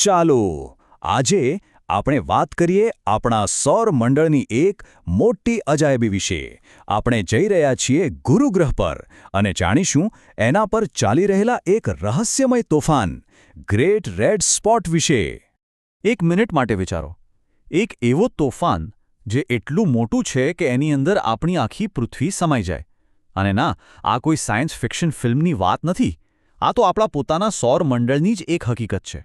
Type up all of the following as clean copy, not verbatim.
ચાલો આજે આપણે વાત કરીએ આપણા સૌર મંડળની એક મોટી અજાયબી વિશે. આપણે જઈ રહ્યા છીએ ગુરુ ગ્રહ પર અને જાણીશું એના પર ચાલી રહેલા એક રહસ્યમય તોફાન ગ્રેટ રેડ સ્પોટ વિશે. એક મિનિટ માટે વિચારો, એક એવો તોફાન જે એટલું મોટું છે કે એની અંદર આપણી આખી પૃથ્વી સમાઈ જાય. અને ના, આ કોઈ સાયન્સ ફિક્શન ફિલ્મની વાત નથી. આ તો આપણા પોતાના સૌર મંડળની જ એક હકીકત છે.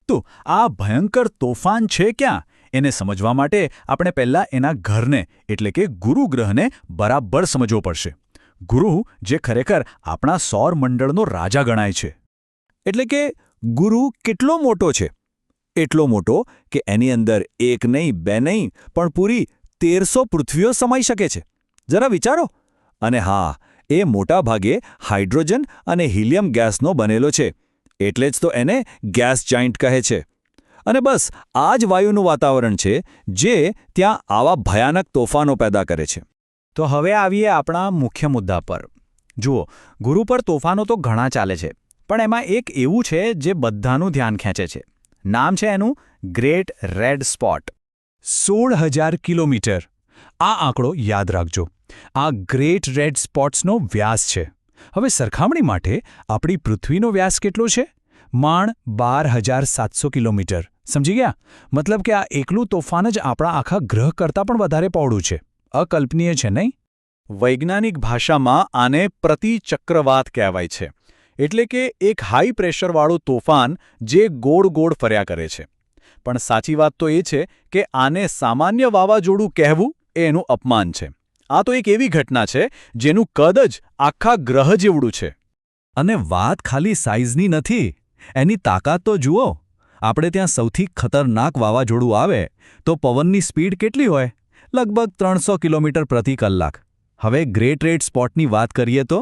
તો આ ભયંકર તોફાન છે ક્યાં, એને સમજવા માટે આપણે પહેલાં એના ઘરને એટલે કે ગુરુ ગ્રહને બરાબર સમજવો પડશે. ગુરુ જે ખરેખર આપણા સૌર મંડળનો રાજા ગણાય છે. એટલે કે ગુરુ કેટલો મોટો છે? એટલો મોટો કે એની અંદર એક નહીં, બે નહીં, પણ પૂરી 1300 પૃથ્વીઓ સમાઈ શકે છે. જરા વિચારો. અને હા, એ મોટા ભાગે હાઇડ્રોજન અને હિલિયમ ગેસનો બનેલો છે. એટલે જ તો એને ગેસ જાયન્ટ કહે છે. અને બસ આ જ વાયુનું વાતાવરણ છે જે ત્યાં આવા ભયાનક તોફાનો પેદા કરે છે. તો હવે આવીએ આપણા મુખ્ય મુદ્દા પર. જુઓ, ગુરુ પર તોફાનો તો ઘણા ચાલે છે, પણ એમાં એક એવું છે જે બધાનું ધ્યાન ખેંચે છે. નામ છે એનું ગ્રેટ રેડ સ્પોટ. 16,000 કિલોમીટર. આ આંકડો યાદ રાખજો. આ ગ્રેટ રેડ સ્પોટ્સનો વ્યાસ છે. હવે સરખામણી માટે આપણી પૃથ્વીનો વ્યાસ કેટલો છે? માંડ 12,700 કિલોમીટર. સમજી ગયા? મતલબ કે આ એકલું તોફાન જ આપણા આખા ગ્રહ કરતાં પણ વધારે પહોળું છે. અકલ્પનીય છે નહીં? વૈજ્ઞાનિક ભાષામાં આને પ્રતિચક્રવાત કહેવાય છે. એટલે કે એક હાઈ પ્રેશરવાળું તોફાન જે ગોળ ગોળ ફર્યા કરે છે. પણ સાચી વાત તો એ છે કે આને સામાન્ય વાવાઝોડું કહેવું એ એનું અપમાન છે. આ તો એક એવી ઘટના છે જેનું કદ જ આખા ગ્રહ જેવડું છે. અને વાત ખાલી સાઇઝની નથી, એની તાકાત તો જુઓ. આપણે ત્યાં સૌથી ખતરનાક વાવાઝોડું આવે તો પવનની સ્પીડ કેટલી હોય? લગભગ 300 કિલોમીટર પ્રતિ કલાક. હવે ગ્રેટ રેડ સ્પોટની વાત કરીએ તો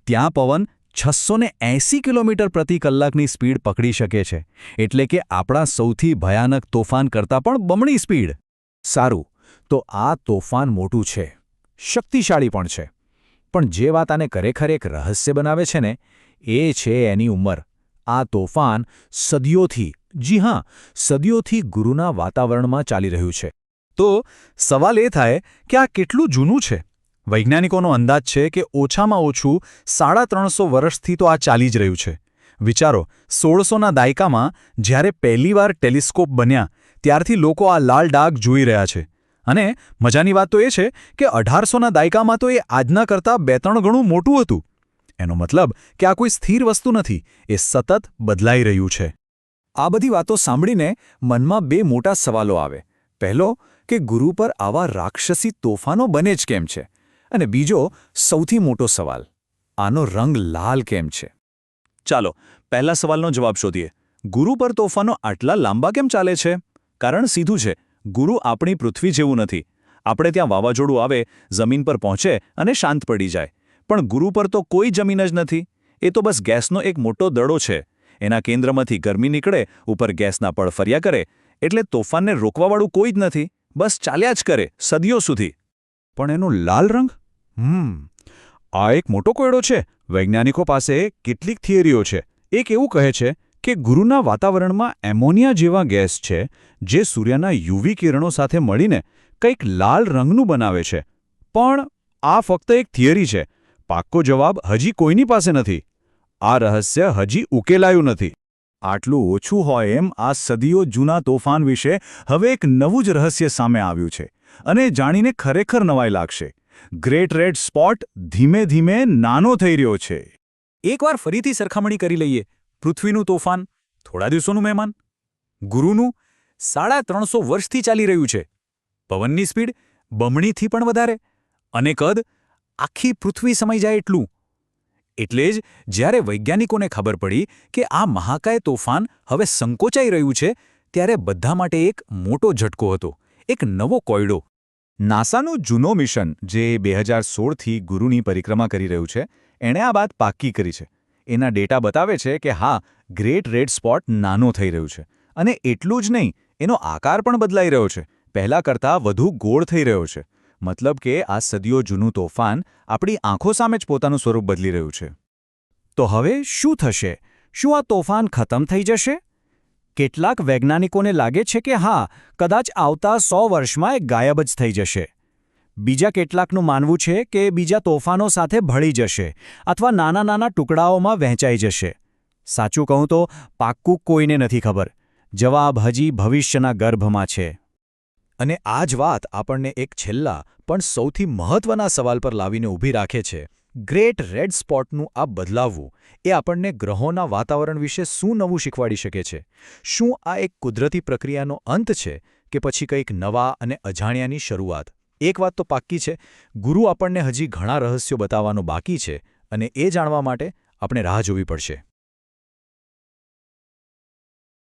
ત્યાં પવન 680 કિલોમીટર પ્રતિ કલાકની સ્પીડ પકડી શકે છે. એટલે કે આપણા સૌથી ભયાનક તોફાન કરતાં પણ બમણી સ્પીડ. સારું, તો આ તોફાન મોટું છે, શક્તિશાળી પણ છે. પણ જે વાત આને ખરેખર એક રહસ્ય બનાવે છે ને, એ છે એની ઉંમર. આ તોફાન સદીઓથી, જી હા, સદીઓથી ગુરુના વાતાવરણમાં ચાલી રહ્યું છે. તો સવાલ એ થાય કે આ કેટલું જૂનું છે? વૈજ્ઞાનિકોનો અંદાજ છે કે ઓછામાં ઓછું 350 વર્ષથી તો આ ચાલી જ રહ્યું છે. વિચારો, 1600ના દાયકામાં જ્યારે પહેલીવાર ટેલિસ્કોપ બન્યા ત્યારથી લોકો આ લાલ ડાઘ જોઈ રહ્યા છે. અને મજાની વાત તો એ છે કે 1800ના દાયકામાં તો એ આજના કરતાં 2-3 ગણું મોટું હતું. એનો મતલબ કે આ કોઈ સ્થિર વસ્તુ નથી, એ સતત બદલાઈ રહ્યું છે. આ બધી વાતો સાંભળીને મનમાં બે મોટા સવાલો આવે. પહેલો, કે ગુરુ પર આવા રાક્ષસી તોફાનો બને જ કેમ છે? અને બીજો, સૌથી મોટો સવાલ, આનો રંગ લાલ કેમ છે? ચાલો પહેલા સવાલનો જવાબ શોધીએ. ગુરુ પર તોફાનો આટલા લાંબા કેમ ચાલે છે? કારણ સીધું છે. ગુરુ આપણી પૃથ્વી જેવું નથી. આપણે ત્યાં વાવાઝોડું આવે, જમીન પર પહોંચે અને શાંત પડી જાય. પણ ગુરુ પર તો કોઈ જમીન જ નથી. એ તો બસ ગેસનો એક મોટો દડો છે. એના કેન્દ્રમાંથી ગરમી નીકળે, ઉપર ગેસના પળ ફર્યા કરે. એટલે તોફાનને રોકવાવાળું કોઈ જ નથી. બસ ચાલ્યા જ કરે સદીઓ સુધી. પણ એનો લાલ રંગ? આ એક મોટો કોયડો છે. વૈજ્ઞાનિકો પાસે કેટલીક થિયરીઓ છે. એક એવું કહે છે કે ગુરુના વાતાવરણમાં એમોનિયા જેવા ગેસ છે જે સૂર્યના યુવી કિરણો સાથે મળીને કંઈક લાલ રંગનું બનાવે છે. પણ આ ફક્ત એક થિયરી છે. પાક્કો જવાબ હજી કોઈની પાસે નથી. આ રહસ્ય હજી ઉકેલાયું નથી. આટલું ઓછું હોય એમ આ સદીઓ જૂના તોફાન વિશે હવે એક નવું જ રહસ્ય સામે આવ્યું છે. અને જાણીને ખરેખર નવાઈ લાગશે. ગ્રેટ રેડ સ્પોટ ધીમે ધીમે નાનો થઈ રહ્યો છે. એકવાર ફરીથી સરખામણી કરી લઈએ. પૃથ્વીનું તોફાન થોડા દિવસોનું મહેમાન, ગુરુનું 350 વર્ષથી ચાલી રહ્યું છે. પવનની સ્પીડ બમણીથી પણ વધારે, અને કદ આખી પૃથ્વી સમાઈ જાય એટલું. એટલે જ જ્યારે વૈજ્ઞાનિકોને ખબર પડી કે આ મહાકાય તોફાન હવે સંકોચાઈ રહ્યું છે, ત્યારે બધા માટે એક મોટો ઝટકો હતો, એક નવો કોયડો. નાસાનું જૂનો મિશન જે 2016થી ગુરુની પરિક્રમા કરી રહ્યું છે, એણે આ વાત પાક્કી કરી છે. એના ડેટા બતાવે છે કે હા, ગ્રેટ રેડ સ્પોટ નાનો થઈ રહ્યું છે. અને એટલું જ નહીં, એનો આકાર પણ બદલાઈ રહ્યો છે. પહેલાં કરતાં વધુ ગોળ થઈ રહ્યો છે. મતલબ કે આ સદીઓ જૂનું તોફાન આપણી આંખો સામે જ પોતાનું સ્વરૂપ બદલી રહ્યું છે. તો હવે શું થશે? શું આ તોફાન ખતમ થઈ જશે? કેટલાક વૈજ્ઞાનિકોને લાગે છે કે હા, કદાચ આવતા 100 વર્ષમાં એ ગાયબ જ થઈ જશે. બીજા કેટલાકનું માનવું છે કે બીજા તોફાનો સાથે ભળી જશે અથવા નાના નાના ટુકડાઓમાં વહેંચાઈ જશે. સાચું કહું તો પાક્કું કોઈને નથી ખબર. જવાબ હજી ભવિષ્યના ગર્ભમાં છે. અને આ જ વાત આપણને એક છેલ્લા પણ સૌથી મહત્વના સવાલ પર લાવીને ઊભી રાખે છે. ગ્રેટ રેડ સ્પોટનું આ બદલાવવું એ આપણને ગ્રહોના વાતાવરણ વિશે શું નવું શીખવાડી શકે છે? શું આ એક કુદરતી પ્રક્રિયાનો અંત છે કે પછી કંઈક નવા અને અજાણ્યાની શરૂઆત? એક વાત તો પાક્કી છે, ગુરુ આપણને હજી ઘણા રહસ્યો બતાવવાનો બાકી છે અને એ જાણવા માટે આપણે રાહ જોવી પડશે.